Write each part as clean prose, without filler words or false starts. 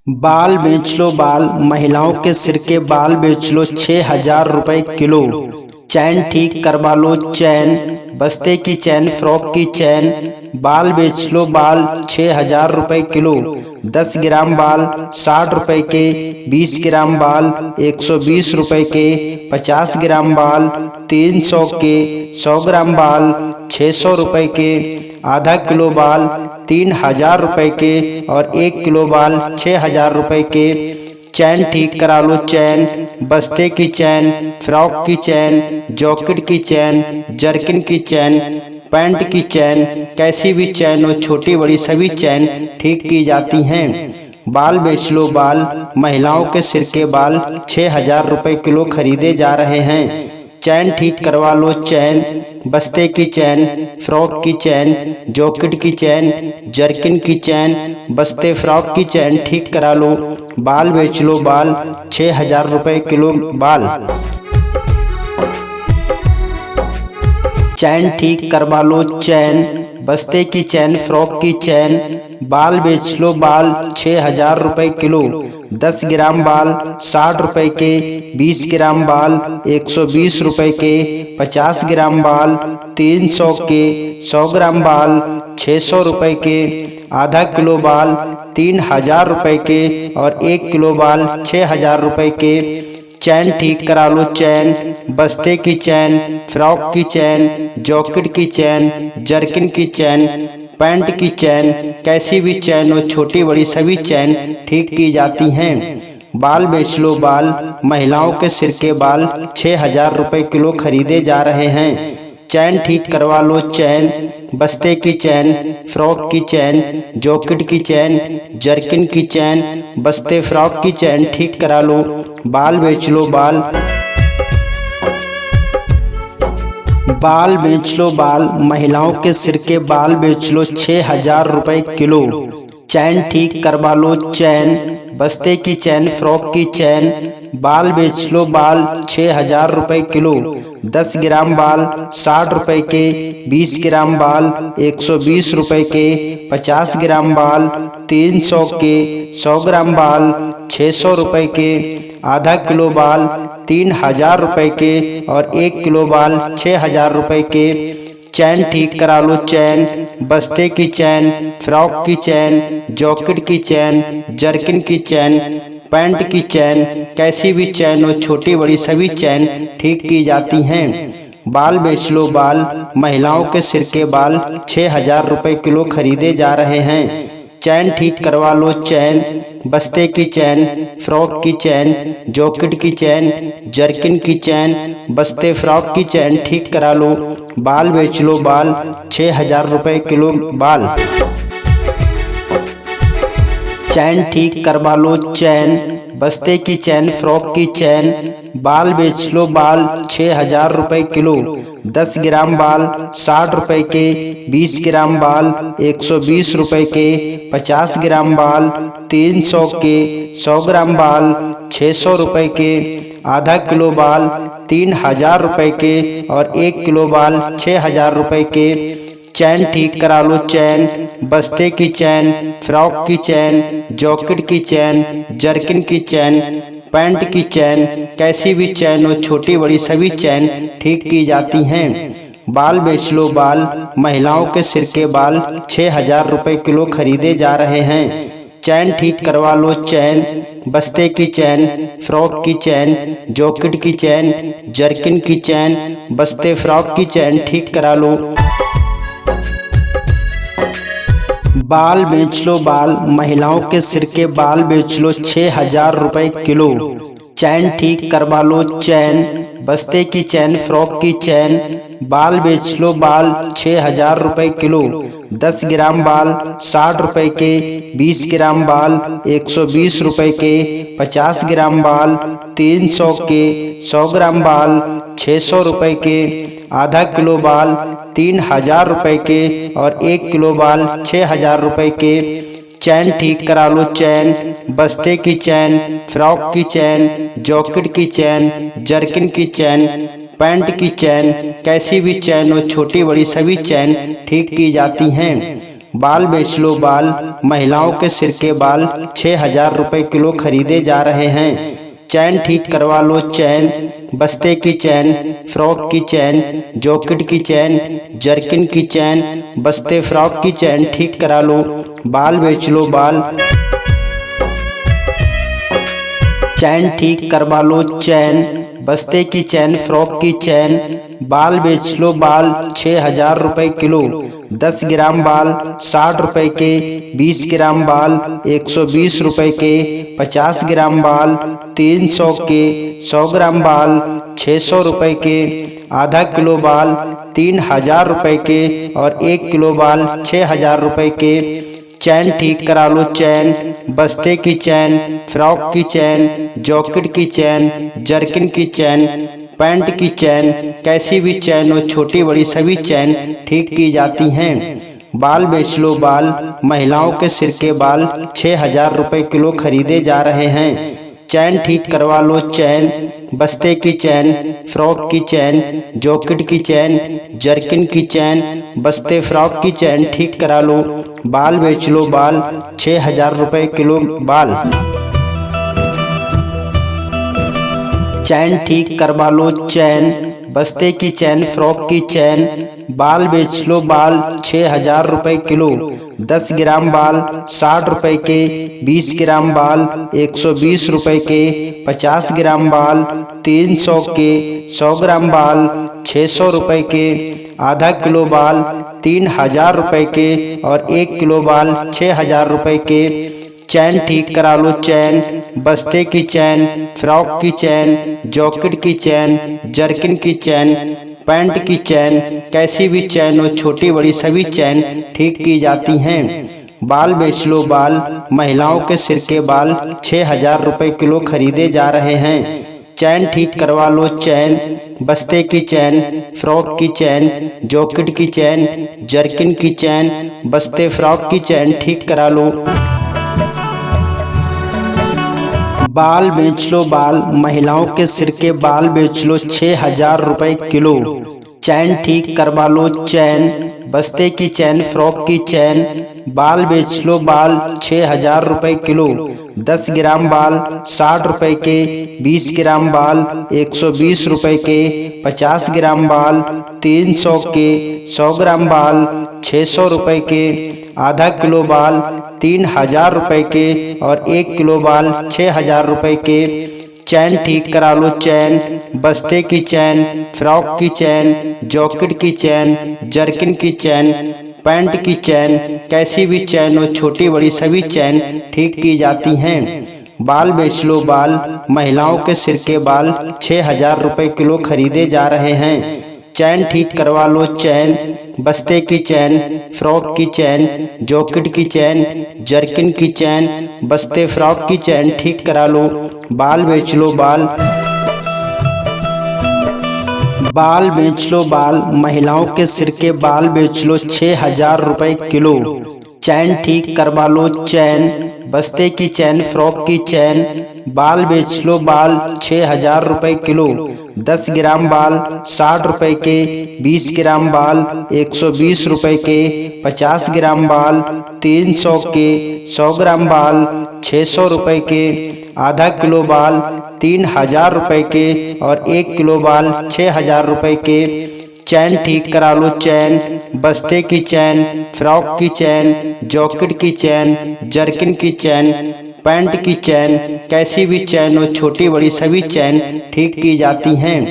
बाल बेच लो बाल, महिलाओं के सिर के बाल बेच लो 6,000 रुपए किलो। चैन ठीक करवा लो चैन, बस्ते की चैन, फ्रॉक की चैन। बाल बेच लो बाल 6,000 रुपए किलो। 10 ग्राम बाल 60 रुपए के, 20 ग्राम बाल 120 रुपए के, 50 ग्राम बाल 300 के, 100 ग्राम बाल 600 रुपए के, आधा किलो बाल 3,000 रुपए के और 1 किलो बाल 6,000 रुपए के। चैन ठीक करा लो चैन, बस्ते की चैन, फ्रॉक की चैन, जॉकेट की चैन, जर्किन की चैन, पैंट की चैन, कैसी भी चैन हो, छोटी बड़ी सभी चैन ठीक की जाती हैं। बाल बेच लो बाल, महिलाओं के सिर के बाल 6,000 रुपए किलो खरीदे जा रहे हैं। चैन ठीक करवा लो चैन, बस्ते की चैन, फ्रॉक की चैन, जॉकेट की चैन, जर्किन की चैन, बस्ते फ्रॉक की चैन ठीक करा लो। बाल बेच लो बाल 6,000 रुपए किलो बाल। चैन ठीक करवा लो चैन, बस्ते की चैन, फ्रॉक की चैन। बाल बेच लो बाल 6,000 रुपए किलो। 10 ग्राम बाल 60 रुपए के, 20 ग्राम बाल 120 रुपए के, 50 ग्राम बाल 300 के, 100 ग्राम बाल 600 रुपए के, आधा किलो बाल 3,000 रुपए के और 1 किलो बाल 6,000 रुपए के। चैन ठीक करा लो चैन, बस्ते की चैन, फ्रॉक की चैन, जॉकेट की चैन, जर्किन की चैन, पैंट की चैन, कैसी भी चैन हो, छोटी बड़ी सभी चैन ठीक की जाती हैं। बाल बेच लो बाल, महिलाओं के सिर के बाल 6,000 रुपए किलो खरीदे जा रहे हैं। चैन ठीक करवा लो चैन, बस्ते की चैन, फ्रॉक की चैन, जॉकेट की चैन, जर्किन की चैन, बस्ते फ्रॉक की चैन ठीक करा लो। बाल बेच लो बाल। बाल बेच लो बाल, महिलाओं के सिर के बाल बेच लो 6,000 रुपए किलो। चैन ठीक करवा लो चैन, बस्ते की चैन, फ्रॉक की चैन। बाल बेच लो बाल 6,000 रुपए किलो। 10 ग्राम बाल 60 रुपए के, 20 ग्राम बाल 120 रुपए के, 50 ग्राम बाल 300 के, 100 ग्राम बाल 600 रुपए के, आधा किलो बाल 3,000 रुपए के और 1 किलो बाल 6,000 रुपए के। चैन ठीक करा लो चैन, बस्ते की चैन, फ्रॉक की चैन, जॉकेट की चैन, जर्किन की चैन, पैंट की चैन, कैसी भी चैन हो, छोटी बड़ी सभी चैन ठीक की जाती हैं। बाल बेच लो बाल, महिलाओं के सिर के बाल 6,000 रुपए किलो खरीदे जा रहे हैं। चैन ठीक करवा लो चैन, बस्ते की चैन, फ्रॉक की चैन, जॉकेट की चैन, जर्किन की चैन, बस्ते फ्रॉक की चैन ठीक करा लो। बाल बेच लो बाल 6,000 रुपए किलो बाल। चैन ठीक करवा लो चैन, बस्ते की चैन, फ्रॉक की चैन। बाल बेच लो बाल 6,000 रुपए किलो। 10 ग्राम बाल 60 रुपए के, 20 ग्राम बाल 120 रुपए के, 50 ग्राम बाल 300 के, 100 ग्राम बाल 600 रुपए के, आधा किलो बाल 3,000 रुपए के और 1 किलो बाल 6,000 रुपए के। चैन ठीक करा लो चैन, बस्ते की चैन, फ्रॉक की चैन, जॉकेट की चैन, जर्किन की चैन, पैंट की चैन, कैसी भी चैन हो, छोटी बड़ी सभी चैन ठीक की जाती हैं। बाल बेच लो बाल, महिलाओं के सिर के बाल 6,000 रुपए किलो खरीदे जा रहे हैं। चैन ठीक करवा लो चैन, बस्ते की चैन, फ्रॉक की चैन, जॉकेट की चैन, जर्किन की चैन, बस्ते फ्रॉक की चैन ठीक करा लो। बाल बेच लो बाल, महिलाओं के सिर के बाल बेच लो 6,000 रुपए किलो। चैन ठीक करवा लो चैन, बस्ते की चैन, फ्रॉक की चैन। बाल बेच लो बाल 6,000 रुपए किलो। 10 ग्राम बाल 60 रुपए के, 20 ग्राम बाल 120 रुपए के, 50 ग्राम बाल 300 के, 100 ग्राम बाल 600 रुपए के, आधा किलो बाल 3,000 रुपए के और 1 किलो बाल 6,000 रुपए के। चैन ठीक करा लो चैन, बस्ते की चैन, फ्रॉक की चैन, जॉकेट की चैन, जर्किन की चैन, पैंट की चैन, कैसी भी चैन हो, छोटी बड़ी सभी चैन ठीक की जाती हैं। बाल बेच लो बाल, महिलाओं के सिर के बाल 6,000 रुपए किलो खरीदे जा रहे हैं। चैन ठीक करवा लो चैन, बस्ते की चैन, फ्रॉक की चैन, जॉकेट की चैन, जर्किन की चैन, बस्ते फ्रॉक की चैन ठीक करा लो। बाल बेच लो बाल, चैन ठीक करवा लो चैन, बस्ते की चैन, फ्रॉक की चैन। बाल बेच लो बाल 6,000 रुपए किलो। 10 ग्राम बाल 60 रुपए के, 20 ग्राम बाल 120 रुपए के, 50 ग्राम बाल 300 के, 100 ग्राम बाल 600 रुपए के, आधा किलो बाल 3,000 रुपए के और 1 किलो बाल 6,000 रुपए के। चैन ठीक करा लो चैन, बस्ते की चैन, फ्रॉक की चैन, जॉकेट की चैन, जर्किन की चैन, पैंट की चैन, कैसी भी चैन हो छोटी बड़ी सभी चैन ठीक की जाती हैं। बाल बेच लो बाल, महिलाओं के सिर के बाल 6,000 रुपए किलो खरीदे जा रहे हैं। चैन ठीक करवा लो चैन, बस्ते की चैन, फ्रॉक की चैन, जॉकेट की चैन, जर्किन की चैन, बस्ते फ्रॉक की चैन ठीक करा लो। बाल बेच लो बाल 6,000 रुपए किलो बाल, चैन ठीक करवा लो चैन, बस्ते की चैन, फ्रॉक की चैन। बाल बेच लो बाल 6,000 रुपए किलो। 10 ग्राम बाल 60 रुपए के, 20 ग्राम बाल 120 रुपए के, 50 ग्राम बाल 300 के, 100 ग्राम बाल 600 रुपए के, आधा किलो बाल 3,000 रुपए के और 1 किलो बाल 6,000 रुपए के। चैन ठीक करा लो चैन, बस्ते की चैन, फ्रॉक की चैन, जॉकेट की चैन, जर्किन की चैन, पैंट की चैन, कैसी भी चैन हो छोटी बड़ी सभी चैन ठीक की जाती हैं। बाल बेच लो बाल, महिलाओं के सिर के बाल 6,000 रुपए किलो खरीदे जा रहे हैं। चैन ठीक करवा लो चैन, बस्ते की चैन, फ्रॉक की चैन, जॉकेट की चैन, जर्किन की चैन, बस्ते फ्रॉक की चैन ठीक करा लो। बाल बेच लो बाल, महिलाओं के सिर के बाल बेच लो 6,000 रुपए किलो। चैन ठीक करवा लो चैन, बस्ते की चैन, फ्रॉक की चैन। बाल बेच लो बाल 6,000 रुपए किलो। 10 ग्राम बाल 60 रुपए के, 20 ग्राम बाल 120 रुपए के, 50 ग्राम बाल 300 के, 100 ग्राम बाल 600 रुपए के, आधा किलो बाल 3,000 रुपए के और 1 किलो बाल 6,000 रुपए के। चैन ठीक करा लो चैन, बस्ते की चैन, फ्रॉक की चैन, जॉकेट की चैन, जर्किन की चैन, पैंट की चैन, कैसी भी चैन हो छोटी बड़ी सभी चैन ठीक की जाती हैं। बाल बेच लो बाल, महिलाओं के सिर के बाल 6,000 रुपए किलो खरीदे जा रहे हैं। चैन ठीक करवा लो चैन, बस्ते की चैन, फ्रॉक की चैन, जॉकेट की चैन, जर्किन की चैन, बस्ते फ्रॉक की चैन ठीक करा लो। बाल बेच लो बाल, बाल बेच लो बाल, महिलाओं के सिर के बाल बेच लो 6,000 रुपए किलो। चैन ठीक करवा लो चैन, बस्ते की चैन, फ्रॉक की चैन। बाल बेच लो बाल 6,000 रुपए किलो। 10 ग्राम बाल 60 रुपए के, 20 ग्राम बाल 120 रुपए के, 50 ग्राम बाल 300 के, 100 ग्राम बाल 600 रुपए के, आधा किलो बाल 3,000 रुपए के और 1 किलो बाल 6,000 रुपए के। चैन ठीक करा लो चैन, बस्ते की चैन, फ्रॉक की चैन, जॉकेट की चैन, जर्किन की चैन, पैंट की चैन, कैसी भी चैन हो छोटी बड़ी सभी चैन ठीक की जाती हैं।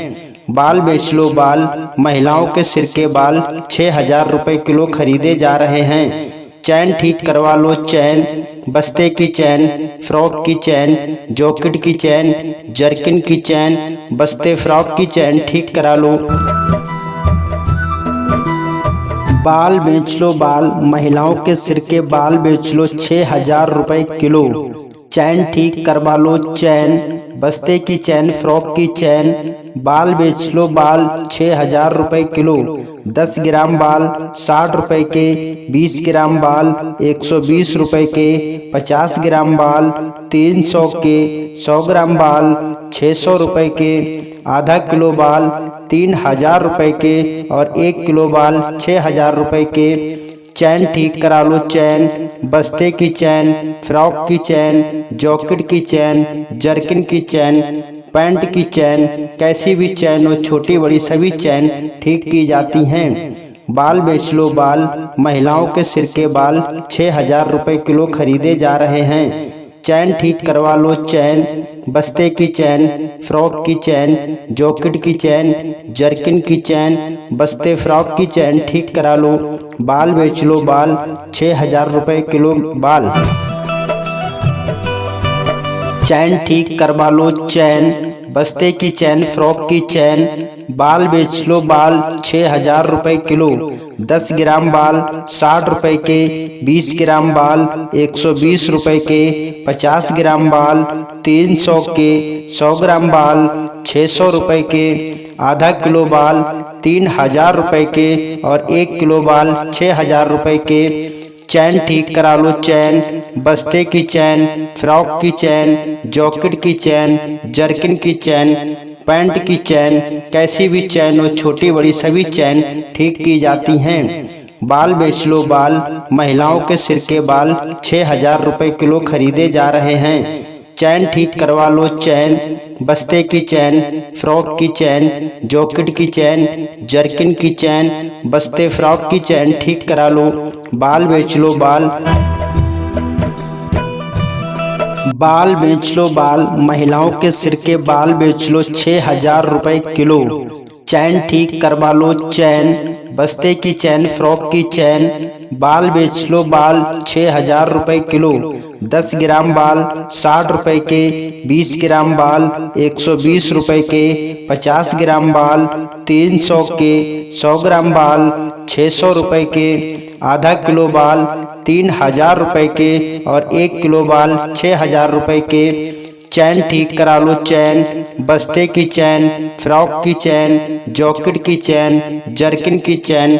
बाल बेच लो बाल, महिलाओं के सिर के बाल 6,000 रुपए किलो खरीदे जा रहे हैं। चैन ठीक करवा लो चैन, बस्ते की चैन, फ्रॉक की चैन, जॉकेट की चैन, जर्किन की चैन, बस्ते फ्रॉक की चैन ठीक करा लो। बाल बेच लो बाल, महिलाओं के सिर के बाल बेच लो 6,000 रुपए किलो। चैन ठीक करवा लो चैन, बस्ते की चैन, फ्रॉक की चैन। बाल बेच लो बाल 6,000 रुपए किलो। 10 ग्राम बाल 60 रुपए के, 20 ग्राम बाल 120 रुपए के, 50 ग्राम बाल 300 के, 100 ग्राम बाल 600 रुपए के, आधा किलो बाल 3,000 रुपए के और 1 किलो बाल 6,000 रुपए के। चैन ठीक करा लो चैन, बस्ते की चैन, फ्रॉक की चैन, जैकेट की चैन, जर्किन की चैन, पैंट की चैन, कैसी भी चैन हो छोटी बड़ी सभी चैन ठीक की जाती हैं। बाल बेच लो बाल, महिलाओं के सिर के बाल 6,000 रुपए किलो खरीदे जा रहे हैं। चैन ठीक करवा लो चैन, बस्ते की चैन, फ्रॉक की चैन, जैकेट की चैन, जर्किन की चैन, बस्ते फ्रॉक की चैन ठीक करा लो। बाल बेच लो बाल 6,000 रुपए किलो बाल। चैन ठीक करवा लो चैन, बस्ते की चैन, फ्रॉक की चैन, बाल बेच लो बाल 6,000 रुपए किलो। 10 ग्राम बाल 60 रुपए के, 20 ग्राम बाल 120 रुपए के, 50 ग्राम बाल 300 के, 100 ग्राम बाल 600 रुपए के, आधा किलो बाल 3,000 रुपए के और 1 किलो बाल 6,000 रुपए के। चैन ठीक करा लो चैन, बस्ते की चैन, फ्रॉक की चैन, जैकेट की चैन, जर्किन की चैन, पैंट की चैन, कैसी भी चैन हो छोटी बड़ी सभी चैन ठीक की जाती हैं। बाल बेच लो बाल, महिलाओं के सिर के बाल 6,000 रुपए किलो खरीदे जा रहे हैं। चैन ठीक करवा लो चैन, बस्ते की चैन, फ्रॉक की चैन, जैकेट की चैन, जर्किन की चैन, बस्ते फ्रॉक की चैन ठीक करा लो। बाल बेच लो बाल। बाल बेच लो बाल, महिलाओं के सिर के बाल बेच लो 6,000 रुपए किलो। चैन ठीक करवा लो चैन, बस्ते की चैन, फ्रॉक की चैन, बाल बेच लो बाल 6,000 रुपए किलो। 10 ग्राम बाल 60 रुपए के, 20 ग्राम बाल 120 रुपए के, 50 ग्राम बाल 300 के, 100 ग्राम बाल 600 रुपए के, आधा किलो बाल 3,000 रुपए के और 1 किलो बाल 6,000 रुपए के। चैन ठीक करा लो चैन, बस्ते की चैन, फ्रॉक की चैन, जैकेट की चैन, जर्किन की चैन,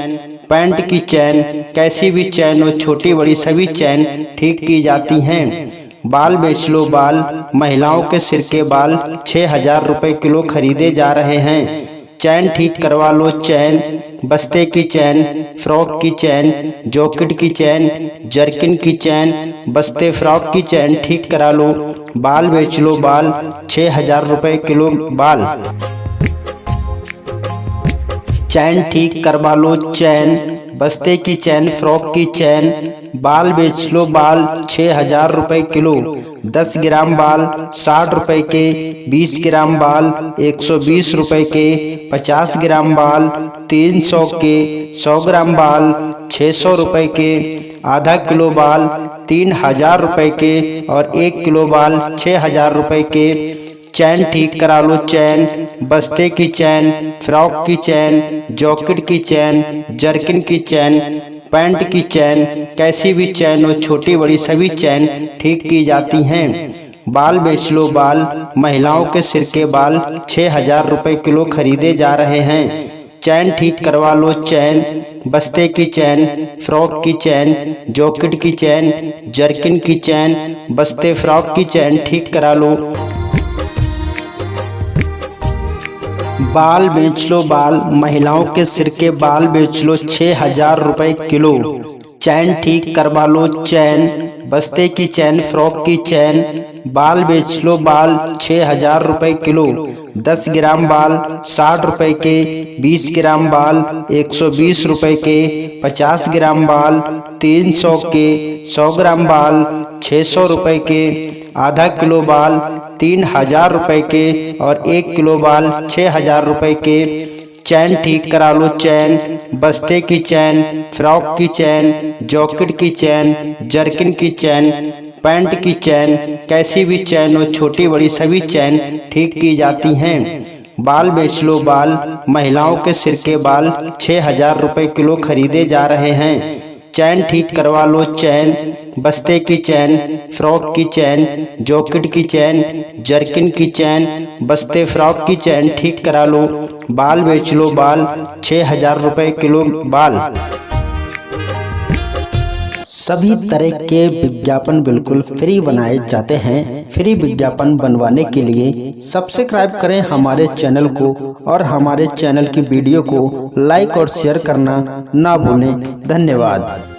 पैंट की चैन, कैसी भी चैन हो छोटी बड़ी सभी चैन ठीक की जाती हैं। बाल बेच लो बाल, महिलाओं के सिर के बाल 6,000 रुपए किलो खरीदे जा रहे हैं। चैन ठीक करवा लो चैन, बस्ते की चैन, फ्रॉक की चैन, जैकेट की चैन, जर्किन की चैन, बस्ते फ्रॉक की चैन ठीक करा लो। बाल बेच लो बाल 6,000 रुपए किलो बाल। चैन ठीक करवा लो चैन, बस्ते की चैन, फ्रॉक की चैन, बाल बेच लो बाल 6,000 रुपए किलो। 10 ग्राम बाल 60 रुपए के, 20 ग्राम बाल 120 रुपए के, 50 ग्राम बाल 300 के, 100 ग्राम बाल 600 रुपए के, आधा किलो बाल 3,000 रुपए के और 1 किलो बाल 6,000 रुपए के। चैन ठीक करा लो चैन, बस्ते की चैन, फ्रॉक की चैन, जैकेट की चैन, जर्किन की चैन, पैंट की चैन, कैसी भी चैन हो छोटी बड़ी सभी चैन ठीक की जाती हैं। बाल बेच लो बाल, महिलाओं के सिर के बाल 6,000 रुपए किलो खरीदे जा रहे हैं। चैन ठीक करवा लो चैन, बस्ते की चैन, फ्रॉक की चैन, जैकेट की चैन, जर्किन की चैन, बस्ते फ्रॉक की चैन ठीक करा लो। बाल बेच लो बाल, महिलाओं के सिर के बाल बेच लो 6,000 रुपए किलो। चैन ठीक करवा लो चैन, बस्ते की चैन, फ्रॉक की चैन, बाल बेच लो बाल 6,000 रुपए किलो। 10 ग्राम बाल 60 रुपए के, 20 ग्राम बाल 120 रुपए के, 50 ग्राम बाल 300 के, 100 ग्राम बाल 600 रुपए के, आधा किलो बाल 3,000 रुपए के और 1 किलो बाल 6,000 रुपए के। चैन ठीक करा लो चैन, बस्ते की चैन, फ्रॉक की चैन, जैकेट की चैन, जर्किन की चैन, पैंट की चैन, कैसी भी चैन हो छोटी बड़ी सभी चैन ठीक की जाती हैं। बाल बेच लो बाल, महिलाओं के सिर के बाल 6,000 रुपए किलो खरीदे जा रहे हैं। चैन ठीक करवा लो चैन, बस्ते की चैन, फ्रॉक की चैन, जैकेट की चैन, जर्किन की चैन, बस्ते फ्रॉक की चैन ठीक करा लो। बाल बेच लो बाल 6,000 रुपए किलो बाल। सभी तरह के विज्ञापन बिल्कुल फ्री बनाए जाते हैं। फ्री विज्ञापन बनवाने के लिए सब्सक्राइब करें हमारे चैनल को और हमारे चैनल की वीडियो को लाइक और शेयर करना ना भूलें। धन्यवाद।